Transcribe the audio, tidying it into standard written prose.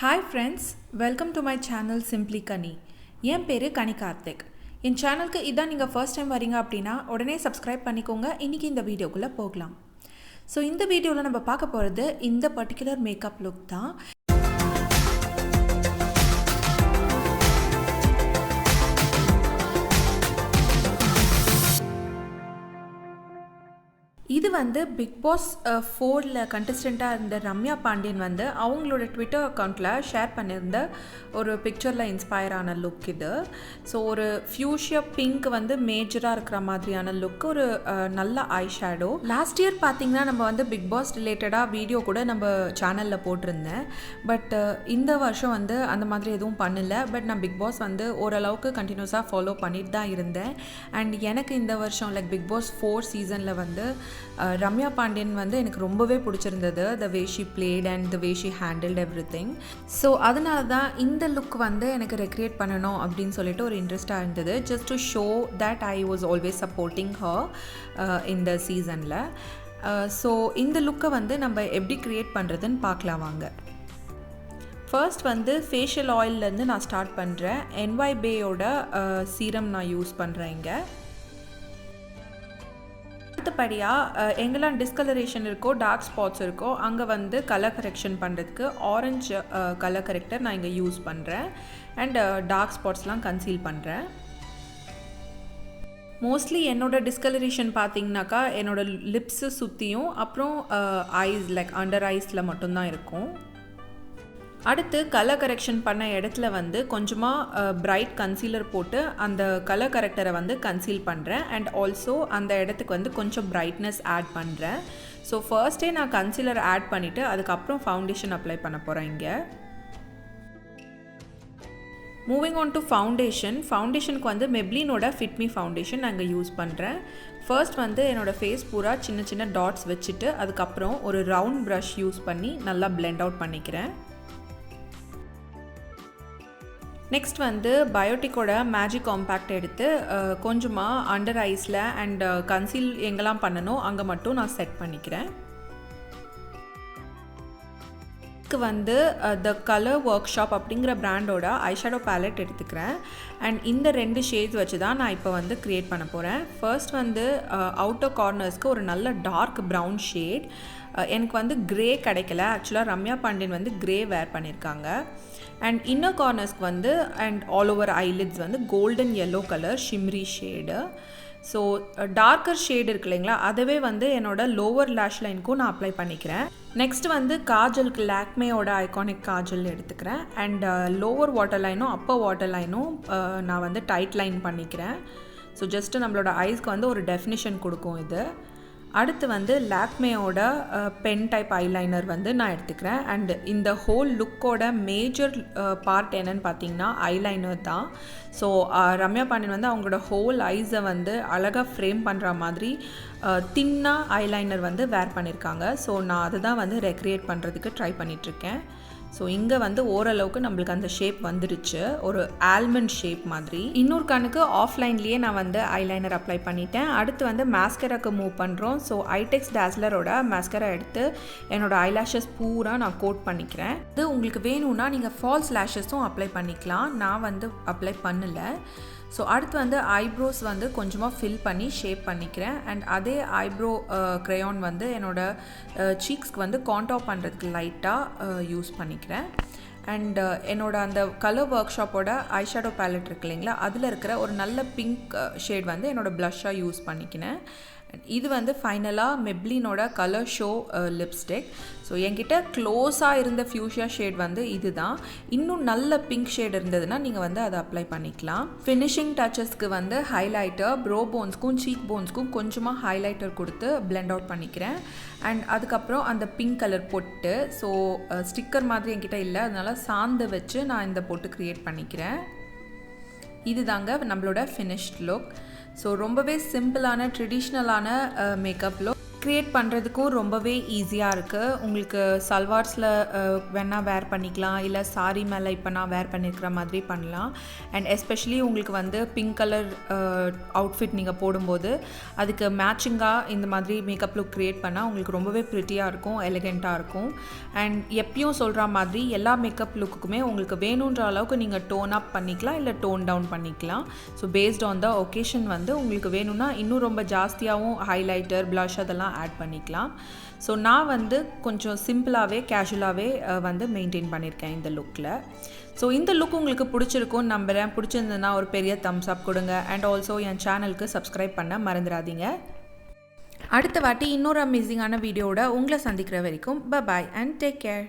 Hi friends, welcome to my channel Simply Kani. என் பேரு Kani Karthick. என் சேனலுக்கு இதான் நீங்கள் ஃபர்ஸ்ட் டைம் வரீங்க அப்படின்னா உடனே சப்ஸ்கிரைப் பண்ணிக்கோங்க. இன்றைக்கி இந்த வீடியோக்குள்ளே போகலாம். ஸோ இந்த வீடியோவில் நம்ம பார்க்க போகிறது இந்த பர்டிகுலர் மேக்கப் லுக் தான். இது வந்து பிக் பாஸ் 4ல் கண்டஸ்டண்ட்டாக இருந்த ரம்யா பாண்டியன் வந்து அவங்களோட ட்விட்டர் அக்கௌண்ட்டில் ஷேர் பண்ணியிருந்த ஒரு பிக்சரில் இன்ஸ்பயர் ஆன லுக் இது. ஸோ ஒரு ஃபியூஷியா பிங்க் வந்து மேஜராக இருக்கிற மாதிரியான லுக், ஒரு நல்ல ஐ ஷேடோ. லாஸ்ட் இயர் பார்த்திங்கன்னா நம்ம வந்து பிக் பாஸ் ரிலேட்டடாக வீடியோ கூட நம்ம சேனலில் போட்டிருந்தேன். பட் இந்த வருஷம் வந்து அந்த மாதிரி எதுவும் பண்ணலை. பட் நான் பிக் பாஸ் வந்து ஓரளவுக்கு கண்டினியூஸாக ஃபாலோ பண்ணிட்டு தான் இருந்தேன். அண்ட் எனக்கு இந்த வருஷம் பிக் பாஸ் 4 சீசனில் வந்து ரம்யா பாண்டியன் வந்து எனக்கு ரொம்பவே பிடிச்சிருந்தது. The way she played and the way she handled everything. So அதனால தான் இந்த லுக் வந்து எனக்கு ரெக்ரியேட் பண்ணணும் அப்படின்னு சொல்லிட்டு ஒரு இன்ட்ரெஸ்டாக இருந்தது. Just to show that I was always supporting her இந்த சீசனில். ஸோ இந்த லுக்கை வந்து நம்ம எப்படி க்ரியேட் பண்ணுறதுன்னு பார்க்கலாம் வாங்க. ஃபர்ஸ்ட் வந்து ஃபேஷியல் ஆயில்லேருந்து நான் ஸ்டார்ட் பண்ணுறேன். NY Baeயோட சீரம் நான் யூஸ் பண்ணுறேன் இங்கே. அடுத்தபடியாக எங்கெல்லாம் டிஸ்கலரேஷன் இருக்கோ, டார்க் ஸ்பாட்ஸ் இருக்கோ, அங்கே வந்து கலர் கரெக்ஷன் பண்ணுறதுக்கு ஆரஞ்சு கலர் கரெக்டர் நான் இங்கே யூஸ் பண்ணுறேன். அண்ட் டார்க் ஸ்பாட்ஸ்லாம் கன்சீல் பண்ணுறேன். மோஸ்ட்லி என்னோடய டிஸ்கலரேஷன் பார்த்திங்கனாக்கா என்னோடய லிப்ஸு சுற்றியும் அப்புறம் ஐஸ் அண்டர் ஐஸில் மட்டும்தான் இருக்கும். அடுத்து கலர் கரெக்ஷன் பண்ண இடத்துல வந்து கொஞ்சமாக பிரைட் கன்சீலர் போட்டு அந்த கலர் கரெக்டரை வந்து கன்சீல் பண்ணுறேன். அண்ட் ஆல்சோ அந்த இடத்துக்கு வந்து கொஞ்சம் பிரைட்னஸ் ஆட் பண்ணுறேன். ஸோ ஃபர்ஸ்டே நான் கன்சீலர் ஆட் பண்ணிவிட்டு அதுக்கப்புறம் ஃபவுண்டேஷன் அப்ளை பண்ண போகிறேன் இங்கே. மூவிங் ஆன் டு ஃபவுண்டேஷனுக்கு வந்து மெப்ளினோட ஃபிட் மீ ஃபவுண்டேஷன் நான் இங்கே யூஸ் பண்ணுறேன். ஃபர்ஸ்ட் வந்து என்னோடய ஃபேஸ் பூரா சின்ன சின்ன டாட்ஸ் வச்சுட்டு அதுக்கப்புறம் ஒரு ரவுண்ட் ப்ரஷ் யூஸ் பண்ணி நல்லா பிளெண்ட் அவுட் பண்ணிக்கிறேன். நெக்ஸ்ட் வந்து பயோட்டிக்கோட மேஜிக் காம்பேக்ட் எடுத்து கொஞ்சமாக அண்டர் ஐஸில் அண்ட் கன்சீல் எங்கெல்லாம் பண்ணணும் அங்கே மட்டும் நான் செட் பண்ணிக்கிறேன். இதுக்கு வந்து த கலர் ஒர்க் ஷாப் அப்படிங்கிற பிராண்டோட ஐஷேடோ பேலட் எடுத்துக்கிறேன். அண்ட் இந்த 2 ஷேட்ஸ் வச்சு தான் நான் இப்போ வந்து க்ரியேட் பண்ண போகிறேன். ஃபர்ஸ்ட் வந்து அவுட்டர் கார்னர்ஸ்க்கு ஒரு நல்ல டார்க் ப்ரௌன் ஷேட். எனக்கு வந்து க்ரே கிடைக்கல. ஆக்சுவலாக ரம்யா பாண்டியன் வந்து க்ரே வேர் பண்ணியிருக்காங்க. அண்ட் இன்னர் கார்னர்ஸ்க்கு வந்து அண்ட் ஆல் ஓவர் ஐலிட்ஸ் வந்து golden yellow colour shimmery shade. So darker shade இருக்கு இல்லைங்களா, அதவே வந்து என்னோடய லோவர் லேஷ் லைனுக்கும் நான் அப்ளை பண்ணிக்கிறேன். நெக்ஸ்ட் வந்து காஜலுக்கு லாக்மேயோட ஐகானிக் காஜல் எடுத்துக்கிறேன். அண்ட் லோவர் வாட்டர் லைனும் அப்பர் வாட்டர் லைனும் நான் வந்து டைட் லைன் பண்ணிக்கிறேன். ஸோ ஜஸ்ட்டு நம்மளோட ஐஸ்க்கு வந்து ஒரு டெஃபினிஷன் கொடுக்கும் இது. அடுத்து வந்து லாக்மேயோட பென் டைப் ஐலைனர் வந்து நான் எடுத்துக்கிறேன். அண்ட் இந்த ஹோல் லுக்கோட மேஜர் பார்ட் என்னன்னு பார்த்தீங்கன்னா ஐலைனர் தான். ஸோ ரம்யா பாண்டியன் வந்து அவங்களோட ஹோல் ஐஸை வந்து அழகாக ஃப்ரேம் பண்ணுற மாதிரி தின்னாக ஐலைனர் வந்து வேர் பண்ணியிருக்காங்க. ஸோ நான் அதை தான் வந்து ரெக்ரியேட் பண்ணுறதுக்கு ட்ரை பண்ணிகிட்ருக்கேன். ஸோ இங்கே வந்து ஓரளவுக்கு நம்மளுக்கு அந்த ஷேப் வந்துடுச்சு, ஒரு ஆல்மண்ட் ஷேப் மாதிரி. இன்னொரு கண்ணுக்கு ஆஃப்லைன்லேயே நான் வந்து ஐலைனர் அப்ளை பண்ணிட்டேன். அடுத்து வந்து மாஸ்கராக்கு மூவ் பண்ணுறோம். ஸோ ஐடெக்ஸ் டேஸ்லரோட மாஸ்கரா எடுத்து என்னோடய ஐலாஷஸ் பூரா நான் கோட் பண்ணிக்கிறேன். இது உங்களுக்கு வேணும்னா நீங்கள் ஃபால்ஸ் லேஷஸும் அப்ளை பண்ணிக்கலாம். நான் வந்து அப்ளை பண்ணலை. ஸோ அடுத்து வந்து ஐப்ரோஸ் வந்து கொஞ்சமாக ஃபில் பண்ணி ஷேப் பண்ணிக்கிறேன். அண்ட் அதே ஐப்ரோ க்ரையான் வந்து என்னோடய சீக்ஸ்க்கு வந்து கான்டோர் பண்ணுறதுக்கு லைட்டாக யூஸ் பண்ணிக்கிறேன். அண்ட் என்னோடய அந்த கலர் ஒர்க் ஷாப்போட ஐஷேடோ பேலட் இருக்கு இல்லைங்களா, அதில் இருக்கிற ஒரு நல்ல பிங்க் ஷேட் வந்து என்னோடய ப்ளஷ்ஷாக யூஸ் பண்ணிக்கினேன். இது வந்து ஃபைனலாக மெப்ளினோட கலர் ஷோ லிப்ஸ்டிக். ஸோ என்கிட்ட க்ளோஸாக இருந்த ஃபியூஷியா ஷேட் வந்து இது தான். இன்னும் நல்ல பிங்க் ஷேட் இருந்ததுன்னா நீங்கள் வந்து அதை அப்ளை பண்ணிக்கலாம். ஃபினிஷிங் டச்சஸ்க்கு வந்து ஹைலைட்டர் ப்ரோ போன்ஸ்க்கும் சீக் போன்ஸ்க்கும் கொஞ்சமாக ஹைலைட்டர் கொடுத்து பிளெண்ட் அவுட் பண்ணிக்கிறேன். அண்ட் அதுக்கப்புறம் அந்த பிங்க் கலர் பொட்டு, ஸோ ஸ்டிக்கர் மாதிரி என்கிட்ட இல்லை, அதனால சாந்து வச்சு நான் இந்த பொட்டு க்ரியேட் பண்ணிக்கிறேன். இது தாங்க நம்மளோட ஃபினிஷ்ட் லுக். ஸோ ரொம்பவே சிம்பிளான ட்ரெடிஷ்னலான மேக்கப் லுக். க்ரியேட் பண்ணுறதுக்கும் ரொம்பவே ஈஸியாக இருக்குது. உங்களுக்கு சல்வார்ஸில் வேணால் வேர் பண்ணிக்கலாம், இல்லை சாரி மேலே இப்போ நான் வேர் பண்ணியிருக்கிற மாதிரி பண்ணலாம். அண்ட் எஸ்பெஷலி உங்களுக்கு வந்து பிங்க் கலர் அவுட்ஃபிட் நீங்கள் போடும்போது அதுக்கு மேட்சிங்காக இந்த மாதிரி மேக்கப் லுக் க்ரியேட் பண்ணால் உங்களுக்கு ரொம்பவே ப்ரிட்டியாக இருக்கும், எலிகெண்ட்டாக இருக்கும். அண்ட் எப்பயும் சொல்கிற மாதிரி எல்லா மேக்கப் லுக்குக்குமே உங்களுக்கு வேணுன்ற அளவுக்கு நீங்கள் டோன் அப் பண்ணிக்கலாம், இல்லை டோன் டவுன் பண்ணிக்கலாம். So based on the occasion வந்து உங்களுக்கு வேணும்னா இன்னும் ரொம்ப ஜாஸ்தியாகவும் ஹைலைட்டர், ப்ளஷ் அதெல்லாம் ஆட் பண்ணிக்கலாம். ஸோ நான் வந்து கொஞ்சம் சிம்பிளாகவே கேஷுவலாகவே வந்து மெயின்டைன் பண்ணியிருக்கேன் இந்த லுக்கில். ஸோ இந்த லுக் உங்களுக்கு பிடிச்சிருக்கும்னு நம்புகிறேன். பிடிச்சிருந்ததுன்னா ஒரு பெரிய தம்ஸ் அப் கொடுங்க. அண்ட் ஆல்சோ என் சேனலுக்கு சப்ஸ்கிரைப் பண்ண மறந்துடாதீங்க. அடுத்த வாட்டி இன்னொரு அமேசிங்கான வீடியோவோட உங்களை சந்திக்கிற வரைக்கும் பை அண்ட் டேக் கேர்.